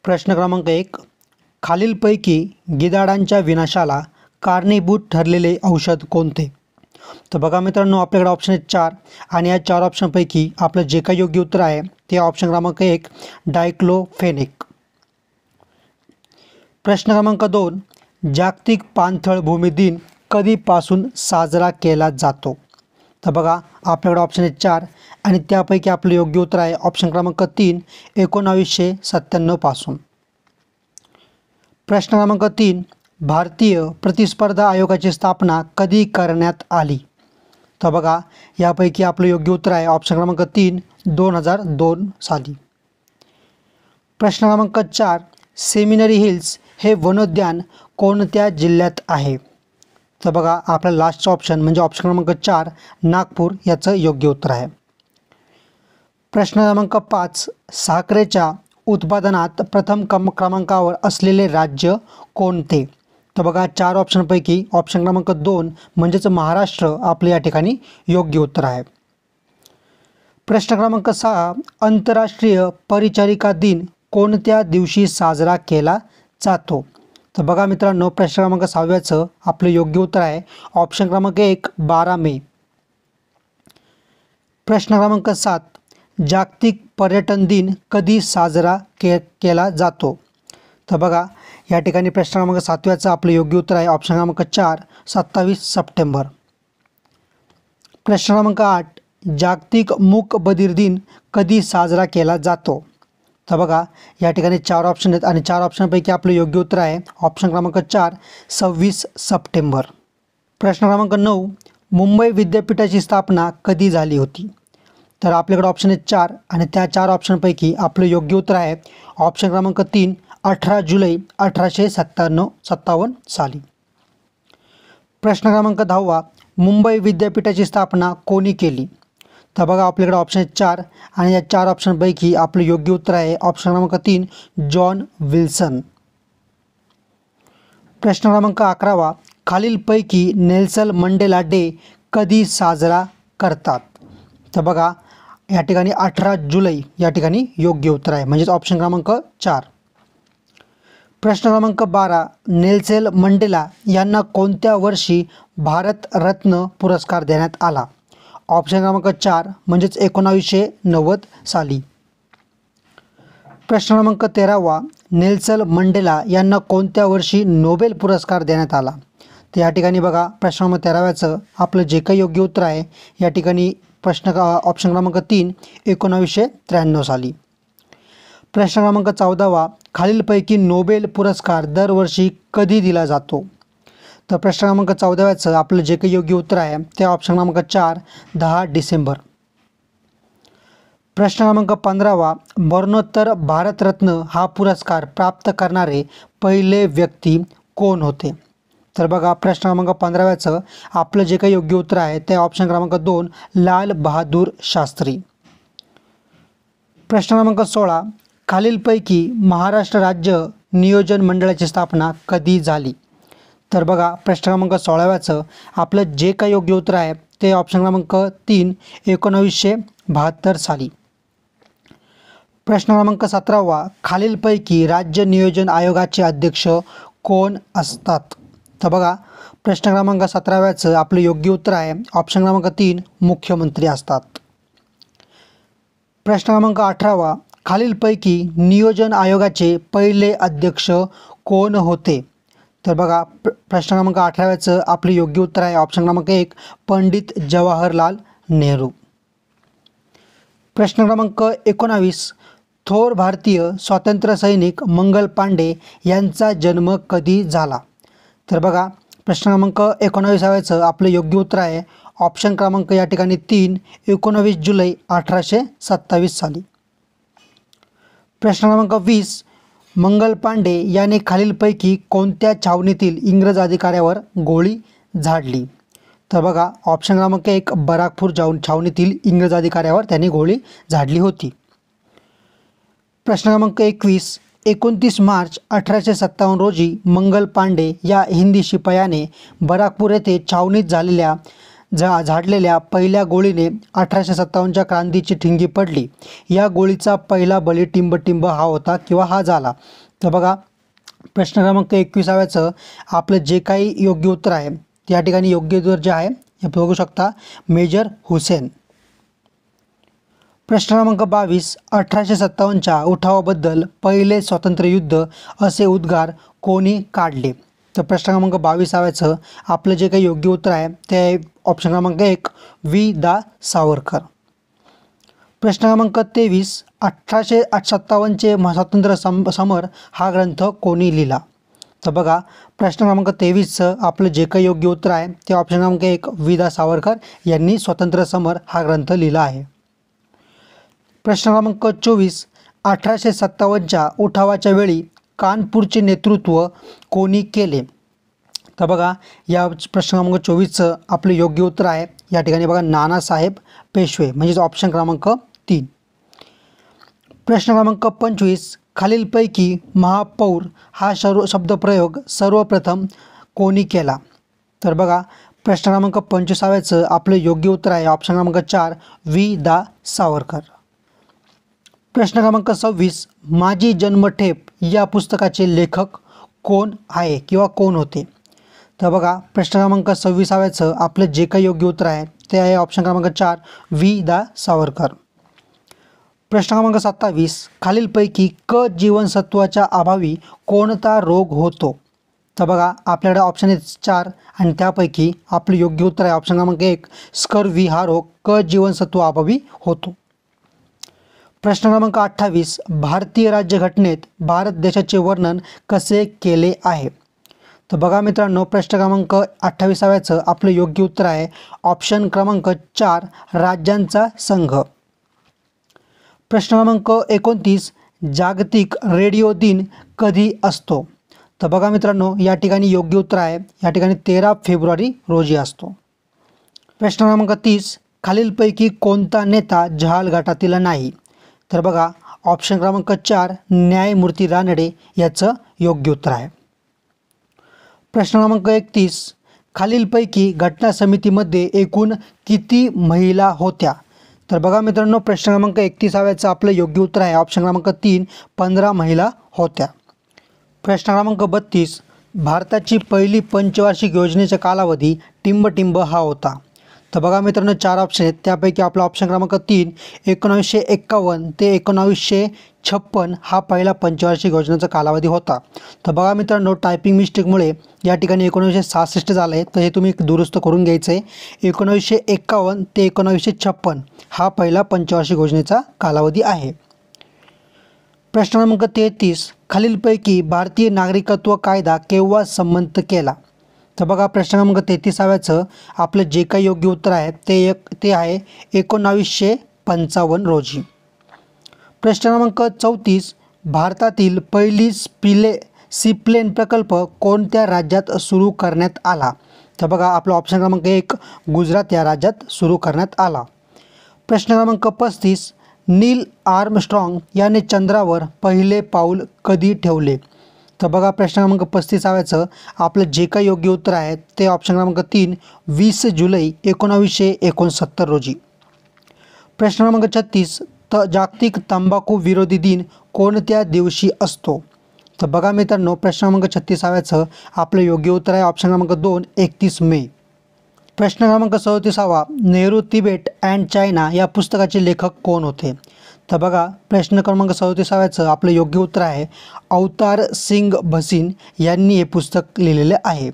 प्रश्न क्रमांक 1. खालीलपैकी गिधाडांच्या विनाशाला कारणीभूत ठरलेले औषध कोणते? तर बघा मित्रांनो, आपल्याकडे ऑप्शन आहेत 4 आणि या 4 ऑप्शनपैकी आपलं जे काही योग्य उत्तर आहे ते ऑप्शन क्रमांक 1 डायक्लोफेनेक. प्रश्न क्रमांक 2. जागतिक पाणथळ भूमी दिन कधीपासून साजरा केला जातो? तर बघा आपल्याकडे ऑप्शन आहेत 4 आणि त्यापैकी आपलं योग्य उत्तर आहे ऑप्शन क्रमांक 3 1997 पासून. प्रश्न क्रमांक 3. भारतीय प्रतिस्पर्धा आयोगाची स्थापना कधी करण्यात आली? तर बघा यापैकी आपलं योग्य उत्तर आहे ऑप्शन क्रमांक 3 2002 साली. प्रश्न क्रमांक 4. सेमिनरी हिल्स हे वनोद्यान कोणत्या जिल्ह्यात आहे? तर बघा आपला लास्टचा ऑप्शन म्हणजे ऑप्शन क्रमांक 4 नागपूर याचं योग्य उत्तर आहे. प्रश्न क्रमांक 5. साखरेच्या उत्पादनात प्रथम क्रमांकावर असलेले राज्य कोणते? तर बघा 4 ऑप्शनपैकी ऑप्शन क्रमांक 2 म्हणजेच महाराष्ट्र आपलं या ठिकाणी योग्य उत्तर आहे. प्रश्न क्रमांक 6. आंतरराष्ट्रीय परिचारिका दिन कोणत्या दिवशी साजरा केला जातो? तर बघा मित्रांनो, प्रश्न क्रमांक 6व्याचं आपलं योग्य उत्तर आहे ऑप्शन क्रमांक 1 12 मे. प्रश्न क्रमांक 7. जागतिक पर्यटन दिन कधी साजरा केला जातो? तर बघा या ठिकाणी प्रश्न क्रमांक 7व्याचं आपलं योग्य उत्तर आहे ऑप्शन क्रमांक 4 27 सप्टेंबर. प्रश्न क्रमांक 8. जागतिक मूक बधिर दिन कधी साजरा केला जातो? तर बघा या ठिकाणी 4 ऑप्शन आहेत आणि 4 ऑप्शनपैकी आपलं योग्य उत्तर आहे ऑप्शन क्रमांक 4 26 सप्टेंबर. प्रश्न क्रमांक 9. मुंबई विद्यापीठाची स्थापना कधी झाली होती? तर आपल्याकडे ऑप्शन आहेत 4 आणि त्या 4 ऑप्शनपैकी आपलं योग्य उत्तर आहे ऑप्शन क्रमांक 3 18 जुलै 1857 साली. प्रश्न क्रमांक 10. मुंबई विद्यापीठाची स्थापना कोणी केली? तर बघा आपल्याकडे ऑप्शन आहेत 4 आणि या 4 ऑप्शनपैकी आपलं योग्य उत्तर आहे ऑप्शन क्रमांक 3 जॉन विल्सन. प्रश्न क्रमांक 11. खालीलपैकी नेल्सन मंडेला डे कधी साजरा करतात? तर बघा या ठिकाणी 18 जुलै या ठिकाणी योग्य उत्तर आहे म्हणजेच ऑप्शन क्रमांक 4. प्रश्न क्रमांक 12. नेल्सन मंडेला यांना कोणत्या वर्षी भारतरत्न पुरस्कार देण्यात आला? ऑप्शन क्रमांक 4 म्हणजेच 1990 साली. प्रश्न क्रमांक 13. नेल्सन मंडेला यांना कोणत्या वर्षी नोबेल पुरस्कार देण्यात आला? तर या ठिकाणी बघा प्रश्न क्रमांक 13व्याचं आपलं जे काही योग्य उत्तर आहे या ठिकाणी ऑप्शन क्रमांक 3 1993 साली. प्रश्न क्रमांक 14. खालीलपैकी नोबेल पुरस्कार दरवर्षी कधी दिला जातो? तर प्रश्न क्रमांक 14व्याचं आपलं जे काही योग्य उत्तर आहे ते ऑप्शन क्रमांक 4 10 डिसेंबर. प्रश्न क्रमांक 15. मरणोत्तर भारतरत्न हा पुरस्कार प्राप्त करणारे पहिले व्यक्ती कोण होते? तर बघा प्रश्न क्रमांक 15व्याचं आपलं जे काही योग्य उत्तर आहे ते ऑप्शन क्रमांक 2 लाल बहादूर शास्त्री. प्रश्न क्रमांक 16. खालीलपैकी महाराष्ट्र राज्य नियोजन मंडळाची स्थापना कधी झाली? तर बघा प्रश्न क्रमांक 16व्याचं आपलं जे काही योग्य उत्तर आहे ते ऑप्शन क्रमांक 3 1972 साली. प्रश्न क्रमांक 17. खालीलपैकी राज्य नियोजन आयोगाचे अध्यक्ष कोण असतात? तर बघा प्रश्न क्रमांक 17व्याचं आपलं योग्य उत्तर आहे ऑप्शन क्रमांक 3 मुख्यमंत्री असतात. प्रश्न क्रमांक 18. खालीलपैकी नियोजन आयोगाचे पहिले अध्यक्ष कोण होते? तर बघा प्रश्न क्रमांक 18व्याचं आपलं योग्य उत्तर आहे ऑप्शन क्रमांक 1 पंडित जवाहरलाल नेहरू. प्रश्न क्रमांक 19. थोर भारतीय स्वातंत्र्य सैनिक मंगल पांडे यांचा जन्म कधी झाला? तर बघा प्रश्न क्रमांक 19व्याचं आपलं योग्य उत्तर आहे ऑप्शन क्रमांक या ठिकाणी 3 19 जुलै 1827 साली. प्रश्न क्रमांक 20. मंगल पांडे याने खालीलपैकी कोणत्या छावणीतील इंग्रज अधिकाऱ्यावर गोळी झाडली? तर बघा ऑप्शन क्रमांक 1 बराकपूर छावणीतील इंग्रज अधिकाऱ्यावर त्यांनी गोळी झाडली होती. प्रश्न क्रमांक 21. 29 मार्च 1857 रोजी मंगल पांडे या हिंदी शिपायाने बराकपूर येथे छावणीत झालेल्या झाडलेल्या पहिल्या गोळीने 1857च्या क्रांतीची ठिणगी पडली. या गोळीचा पहिला बळी टिंबटिंब हा होता किंवा हा झाला. तर बघा प्रश्न क्रमांक 21 आपलं जे काही योग्य उत्तर आहे त्या ठिकाणी योग्य उत्तर जे आहे हे बघू शकता मेजर हुसेन. प्रश्न क्रमांक 22 1857च्या उठावाबद्दल पहिले स्वातंत्र्य युद्ध असे उद्गार कोणी काढले. तर प्रश्न क्रमांक 22 आपलं जे काही योग्य उत्तर आहे ते ऑप्शन क्रमांक 1 वी दा सावरकर. प्रश्न क्रमांक 23 1857चे स्वातंत्र्य समर हा ग्रंथ कोणी लिहिला. तर बघा प्रश्न क्रमांक 23 आपलं जे काही योग्य उत्तर आहे ते ऑप्शन क्रमांक 1 वी दा सावरकर यांनी स्वातंत्र्य समर हा ग्रंथ लिहिला आहे. प्रश्न क्रमांक 24 1857च्या उठावाच्या वेळी कानपूरचे नेतृत्व कोणी केले. तर बघा या प्रश्न क्रमांक 24 आपले योग्य उत्तर आहे या ठिकाणी बघा नानासाहेब पेशवे म्हणजेच ऑप्शन क्रमांक 3. प्रश्न क्रमांक 25 खालीलपैकी महापौर हा शब्दप्रयोग सर्वप्रथम कोणी केला. तर बघा प्रश्न क्रमांक 25 आपले योग्य उत्तर आहे ऑप्शन क्रमांक 4 वी दा सावरकर. प्रश्न क्रमांक 26 माझी जन्मठेप या पुस्तकाचे लेखक कोण आहे किंवा कोण होते. तर बघा प्रश्न क्रमांक 26 आपलं जे काही योग्य उत्तर आहे ते आहे ऑप्शन क्रमांक 4 वी दा सावरकर. प्रश्न क्रमांक 27 खालीलपैकी क जीवनसत्वाच्या अभावी कोणता रोग होतो. तर बघा आपल्याकडे ऑप्शन आहे 4 आणि त्यापैकी आपलं योग्य उत्तर आहे ऑप्शन क्रमांक 1 स्कर्वी हा रोग क जीवनसत्व अभावी होतो. प्रश्न क्रमांक 28 भारतीय राज्यघटनेत भारत देशाचे वर्णन कसे केले आहे. तर बघा मित्रांनो प्रश्न क्रमांक 28 आपलं योग्य उत्तर आहे ऑप्शन क्रमांक 4 राज्यांचा संघ. प्रश्न क्रमांक 29 जागतिक रेडिओ दिन कधी असतो. तर बघा मित्रांनो या ठिकाणी योग्य उत्तर आहे या ठिकाणी 13 फेब्रुवारी रोजी असतो. प्रश्न क्रमांक 30 खालीलपैकी कोणता नेता जहाल गटातील नाही. तर बघा ऑप्शन क्रमांक 4 न्यायमूर्ती रानडे याचं योग्य उत्तर आहे. प्रश्न क्रमांक 31 खालीलपैकी घटना समितीमध्ये एकूण किती महिला होत्या. तर बघा मित्रांनो प्रश्न क्रमांक 31 आपलं योग्य उत्तर आहे ऑप्शन क्रमांक 3 15 महिला होत्या. प्रश्न क्रमांक 32 भारताची पहिली पंचवार्षिक योजनेचा कालावधी टिंबटिंब हा होता. तर बघा मित्रांनो 4 ऑप्शन आहेत त्यापैकी आपला ऑप्शन क्रमांक 3 1951 ते 1956 हा पहिला पंचवार्षिक योजनेचा कालावधी होता. तर बघा मित्रांनो टायपिंग मिस्टेकमुळे या ठिकाणी 1966 झालं आहे तर हे तुम्ही दुरुस्त करून घ्यायचं आहे. 1951 ते 1956 हा पहिला पंचवार्षिक योजनेचा कालावधी आहे. प्रश्न क्रमांक 33 खालीलपैकी भारतीय नागरिकत्व कायदा केव्हा संमत केला. तर बघा प्रश्न क्रमांक 33 आपलं जे काही योग्य उत्तर आहे ते आहे 1955 रोजी. प्रश्न क्रमांक 34 भारतातील पहिली सीप्लेन प्रकल्प कोणत्या राज्यात सुरू करण्यात आला. तर बघा आपला ऑप्शन क्रमांक 1 गुजरात या राज्यात सुरू करण्यात आला. प्रश्न क्रमांक 35 नील आर्मस्ट्रॉंग याने चंद्रावर पहिले पाऊल कधी ठेवले. तर बघा प्रश्न क्रमांक 35 आपलं जे काही योग्य उत्तर आहे ते ऑप्शन क्रमांक 3 20 जुलै 1969 रोजी. प्रश्न क्रमांक 36 जागतिक तंबाखू विरोधी दिन कोणत्या दिवशी असतो. तर बघा मित्रांनो प्रश्न क्रमांक 36 आपलं योग्य उत्तर आहे ऑप्शन क्रमांक 2 31 मे. प्रश्न क्रमांक 37 नेहरू तिबेट अँड चायना या पुस्तकाचे लेखक कोण होते. तर बघा प्रश्न क्रमांक 37 आपलं योग्य उत्तर आहे अवतार सिंग भसीन यांनी हे पुस्तक लिहिलेले आहे.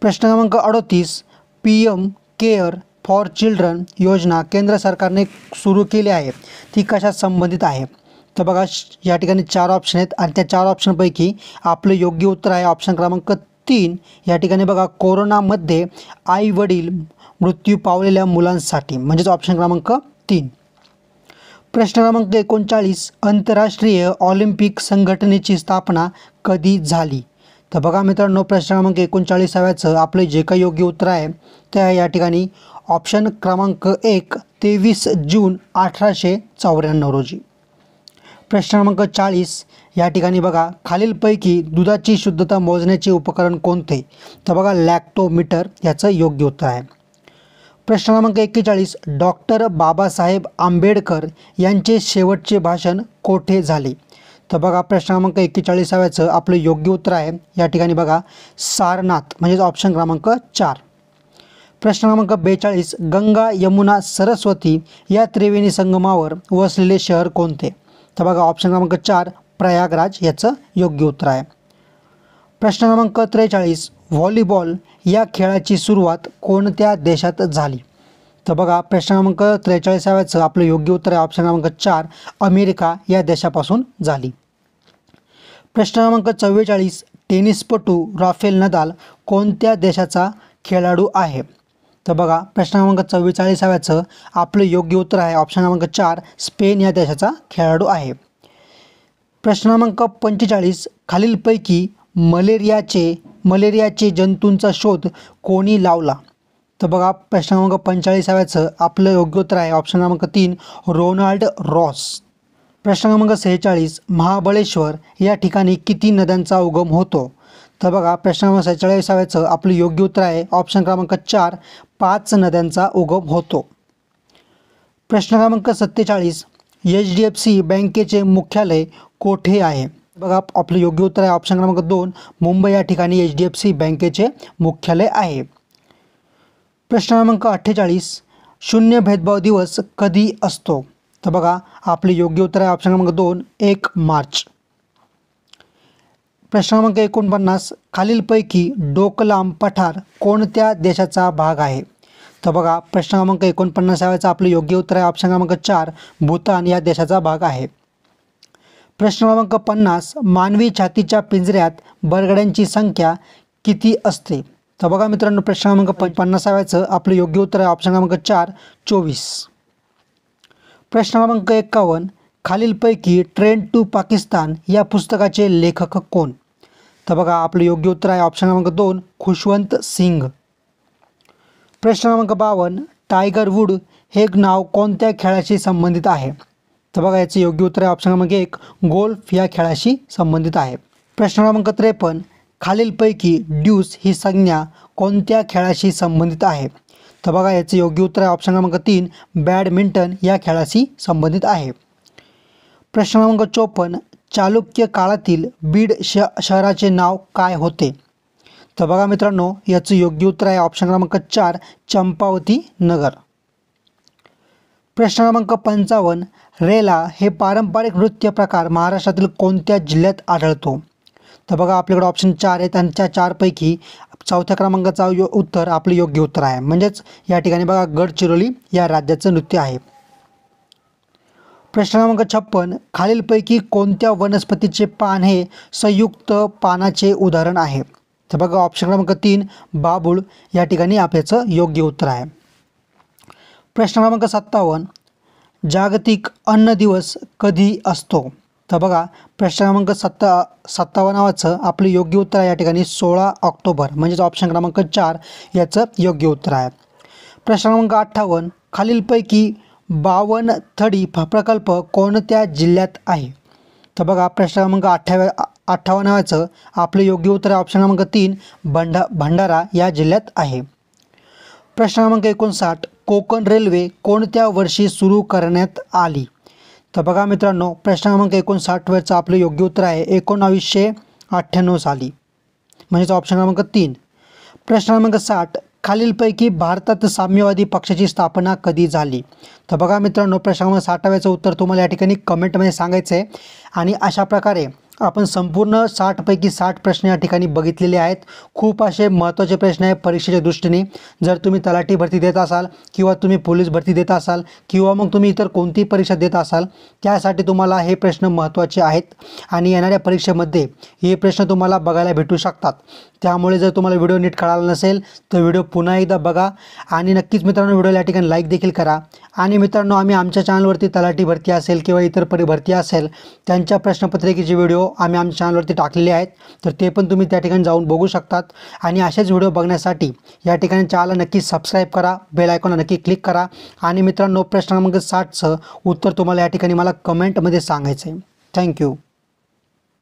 प्रश्न क्रमांक 38 PM केअर फॉर चिल्ड्रन योजना केंद्र सरकारने सुरू केली आहे ती कशा संबंधित आहे. तर बघा या ठिकाणी 4 ऑप्शन आहेत आणि त्या 4 ऑप्शनपैकी आपलं योग्य उत्तर आहे ऑप्शन क्रमांक 3 या ठिकाणी बघा कोरोनामध्ये आई वडील मृत्यू पावलेल्या मुलांसाठी म्हणजेच ऑप्शन क्रमांक 3. प्रश्न क्रमांक 39 आंतरराष्ट्रीय ऑलिम्पिक संघटनेची स्थापना कधी झाली. तर बघा मित्रांनो प्रश्न क्रमांक 39 आपले जे काही योग्य उत्तर आहे ते आहे या ठिकाणी ऑप्शन क्रमांक 1 23 जून 1894 रोजी. प्रश्न क्रमांक 40 या ठिकाणी बघा, खालीलपैकी दुधाची शुद्धता मोजण्याचे उपकरण कोणते? तर बघा लॅक्टोमीटर याचं योग्य उत्तर आहे. प्रश्न क्रमांक 41 डॉक्टर बाबासाहेब आंबेडकर यांचे शेवटचे भाषण कोठे झाले? तर बघा प्रश्न क्रमांक 41 आपलं योग्य उत्तर आहे या ठिकाणी बघा सारनाथ, म्हणजेच ऑप्शन क्रमांक 4. प्रश्न क्रमांक 42 गंगा यमुना सरस्वती या त्रिवेणी संगमावर वसलेले शहर कोणते? तर बघा ऑप्शन क्रमांक 4 प्रयागराज याचं योग्य उत्तर आहे. प्रश्न क्रमांक 43 व्हॉलीबॉल या खेळाची सुरुवात कोणत्या देशात झाली? तर बघा प्रश्न क्रमांक 43 आपलं योग्य उत्तर आहे ऑप्शन क्रमांक 4 अमेरिका या देशापासून झाली. प्रश्न क्रमांक 44 टेनिसपटू राफेल नदाल कोणत्या देशाचा खेळाडू आहे? तर बघा प्रश्न क्रमांक 44 आपलं योग्य उत्तर आहे ऑप्शन क्रमांक 4 स्पेन या देशाचा खेळाडू आहे. प्रश्न क्रमांक 45 खालीलपैकी मलेरियाचे जंतूंचा शोध कोणी लावला? तर बघा प्रश्न क्रमांक 45 आपलं योग्य उत्तर आहे ऑप्शन क्रमांक 3 रोनाल्ड रॉस. प्रश्न क्रमांक 46 महाबळेश्वर या ठिकाणी किती नद्यांचा उगम होतो? तर बघा प्रश्न क्रमांक 46 आपलं योग्य उत्तर आहे ऑप्शन क्रमांक 4 5 नद्यांचा उगम होतो. प्रश्न क्रमांक 47 HDFC बँकेचे मुख्यालय कोठे आहे? बघा आपलं योग्य उत्तर आहे ऑप्शन क्रमांक 2 मुंबई या ठिकाणी HDFC बँकेचे मुख्यालय आहे. प्रश्न क्रमांक 48 शून्य भेदभाव दिवस कधी असतो? तर बघा आपले योग्य उत्तर आहे ऑप्शन क्रमांक 2 1 मार्च. प्रश्न क्रमांक 49 खालीलपैकी डोकलाम पठार कोणत्या देशाचा भाग आहे? तर बघा प्रश्न क्रमांक 49 आपले योग्य उत्तर आहे ऑप्शन क्रमांक 4 भूतान या देशाचा भाग आहे. प्रश्न क्रमांक 50 मानवी छातीच्या पिंजऱ्यात बरगड्यांची संख्या किती असते? तर बघा मित्रांनो प्रश्न क्रमांक 50 आपलं योग्य उत्तर आहे ऑप्शन क्रमांक 4 24. प्रश्न क्रमांक 51 खालीलपैकी ट्रेन टू पाकिस्तान या पुस्तकाचे लेखक कोण? तर बघा आपलं योग्य उत्तर आहे ऑप्शन क्रमांक 2 खुशवंत सिंग. प्रश्न क्रमांक 52 टायगर वूड हे नाव कोणत्या खेळाशी संबंधित आहे? तर बघा याचे योग्य उत्तर आहे ऑप्शन क्रमांक 1 गोल्फ या खेळाशी संबंधित आहे. प्रश्न क्रमांक 53 खालीलपैकी ड्यूस ही संज्ञा कोणत्या खेळाशी संबंधित आहे? तर बघा याचे योग्य उत्तर आहे ऑप्शन क्रमांक 3 बॅडमिंटन या खेळाशी संबंधित आहे. प्रश्न क्रमांक 54 चालुक्य काळातील बीड शहराचे नाव काय होते? तर बघा मित्रांनो याचं योग्य उत्तर आहे ऑप्शन क्रमांक 4 चंपावती नगर. प्रश्न क्रमांक 55 रेला हे पारंपरिक नृत्य प्रकार महाराष्ट्रातील कोणत्या जिल्ह्यात आढळतो? तर बघा आपल्याकडे ऑप्शन 4 आहेत आणि त्या 4पैकी चौथ्या क्रमांकाचा उत्तर आपलं योग्य उत्तर आहे, म्हणजेच या ठिकाणी बघा गडचिरोली या राज्याचं नृत्य आहे. प्रश्न क्रमांक 56 खालीलपैकी कोणत्या वनस्पतीचे पान हे संयुक्त पानाचे उदाहरण आहे? तर बघा ऑप्शन क्रमांक 3 बाबूळ या ठिकाणी आपल्याचं योग्य उत्तर आहे. प्रश्न क्रमांक 57 जागतिक अन्न दिवस कधी असतो? तर बघा प्रश्न क्रमांक 57 आपलं योग्य उत्तर आहे या ठिकाणी 16 ऑक्टोबर, म्हणजेच ऑप्शन क्रमांक 4 याचं योग्य उत्तर आहे. प्रश्न क्रमांक 58 खालीलपैकी 52 थडी प्रकल्प कोणत्या जिल्ह्यात आहे? तर बघा प्रश्न क्रमांक 58 आपलं योग्य उत्तर आहे ऑप्शन क्रमांक 3 भंडारा या जिल्ह्यात आहे. प्रश्न क्रमांक 59 कोकण रेल्वे कोणत्या वर्षी सुरू करण्यात आली? तर बघा मित्रांनो प्रश्न क्रमांक 59 आपलं योग्य उत्तर आहे 1998 साली, म्हणजेच ऑप्शन क्रमांक 3. प्रश्न क्रमांक 60 खालीलपैकी भारतात साम्यवादी पक्षाची स्थापना कधी झाली? तर बघा मित्रांनो प्रश्न क्रमांक 60 उत्तर तुम्हाला या ठिकाणी कमेंटमध्ये सांगायचं आहे. आणि अशा प्रकारे आपण संपूर्ण 60पैकी 60 प्रश्न या ठिकाणी बघितलेले आहेत. खूप असे महत्त्वाचे प्रश्न आहे परीक्षेच्या दृष्टीने. जर तुम्ही तलाठी भरती देत असाल किंवा तुम्ही पोलीस भरती देत असाल किंवा मग तुम्ही इतर कोणतीही परीक्षा देत असाल त्यासाठी तुम्हाला हे प्रश्न महत्त्वाचे आहेत आणि येणाऱ्या परीक्षेमध्ये हे प्रश्न तुम्हाला बघायला भेटू शकतात. त्यामुळे जर तुम्हाला व्हिडिओ नीट कळाला नसेल तर व्हिडिओ पुन्हा एकदा बघा आणि नक्कीच मित्रांनो व्हिडिओला या ठिकाणी लाईक देखील करा. आणि मित्रांनो आम्ही आमच्या चॅनलवरती तलाठी भरती असेल किंवा इतर भरती असेल त्यांच्या प्रश्नपत्रिकेचे व्हिडिओ आम्ही आमच्या चॅनलवरती टाकलेले आहेत, तर ते पण तुम्ही त्या ठिकाणी जाऊन बघू शकतात. आणि असेच व्हिडिओ बघण्यासाठी या ठिकाणी चॅनलला नक्की सबस्क्राईब करा, बेल आयकॉनला नक्की क्लिक करा. आणि मित्रांनो प्रश्न क्रमांक 60चं उत्तर तुम्हाला या ठिकाणी मला कमेंटमध्ये सांगायचं आहे. थँक्यू.